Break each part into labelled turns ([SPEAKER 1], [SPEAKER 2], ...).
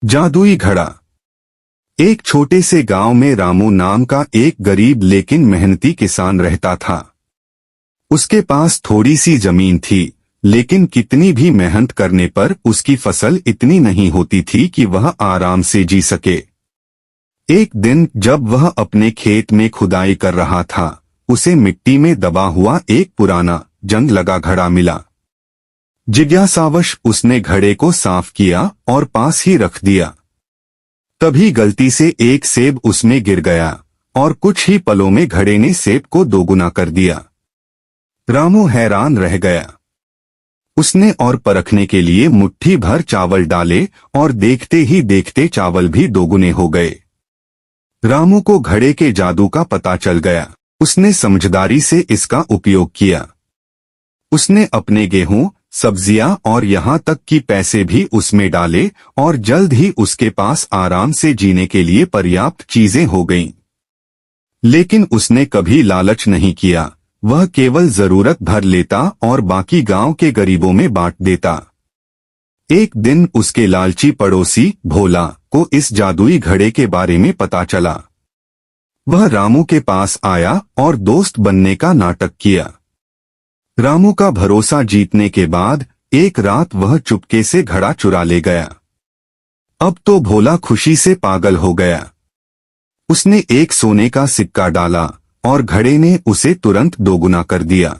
[SPEAKER 1] जादुई घड़ा। एक छोटे से गांव में रामू नाम का एक गरीब लेकिन मेहनती किसान रहता था। उसके पास थोड़ी सी जमीन थी, लेकिन कितनी भी मेहनत करने पर उसकी फसल इतनी नहीं होती थी कि वह आराम से जी सके। एक दिन जब वह अपने खेत में खुदाई कर रहा था, उसे मिट्टी में दबा हुआ एक पुराना जंग लगा घड़ा मिला। जिज्ञासावश उसने घड़े को साफ किया और पास ही रख दिया। तभी गलती से एक सेब उसमें गिर गया और कुछ ही पलों में घड़े ने सेब को दोगुना कर दिया। रामू हैरान रह गया। उसने और परखने के लिए मुट्ठी भर चावल डाले और देखते ही देखते चावल भी दोगुने हो गए। रामू को घड़े के जादू का पता चल गया। उसने समझदारी से इसका उपयोग किया। उसने अपने गेहूं, सब्जियां और यहाँ तक कि पैसे भी उसमें डाले और जल्द ही उसके पास आराम से जीने के लिए पर्याप्त चीजें हो गईं। लेकिन उसने कभी लालच नहीं किया। वह केवल जरूरत भर लेता और बाकी गांव के गरीबों में बांट देता। एक दिन उसके लालची पड़ोसी भोला को इस जादुई घड़े के बारे में पता चला। वह रामू के पास आया और दोस्त बनने का नाटक किया। रामू का भरोसा जीतने के बाद एक रात वह चुपके से घड़ा चुरा ले गया। अब तो भोला खुशी से पागल हो गया। उसने एक सोने का सिक्का डाला और घड़े ने उसे तुरंत दोगुना कर दिया।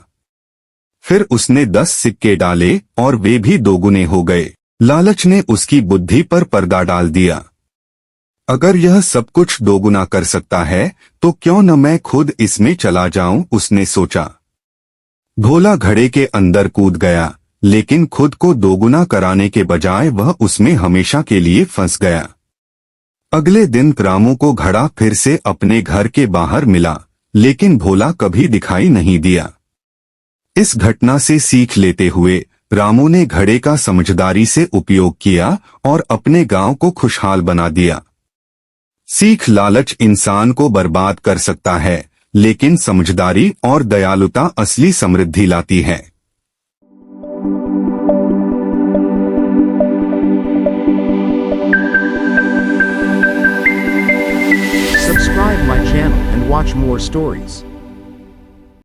[SPEAKER 1] फिर उसने 10 सिक्के डाले और वे भी दोगुने हो गए। लालच ने उसकी बुद्धि पर पर्दा डाल दिया। अगर यह सब कुछ दोगुना कर सकता है तो क्यों न मैं खुद इसमें चला जाऊं, उसने सोचा। भोला घड़े के अंदर कूद गया, लेकिन खुद को दोगुना कराने के बजाय वह उसमें हमेशा के लिए फंस गया। अगले दिन रामू को घड़ा फिर से अपने घर के बाहर मिला, लेकिन भोला कभी दिखाई नहीं दिया। इस घटना से सीख लेते हुए रामू ने घड़े का समझदारी से उपयोग किया और अपने गांव को खुशहाल बना दिया। सीख: लालच इंसान को बर्बाद कर सकता है, लेकिन समझदारी और दयालुता असली समृद्धि लाती है।
[SPEAKER 2] Subscribe my channel and watch more stories.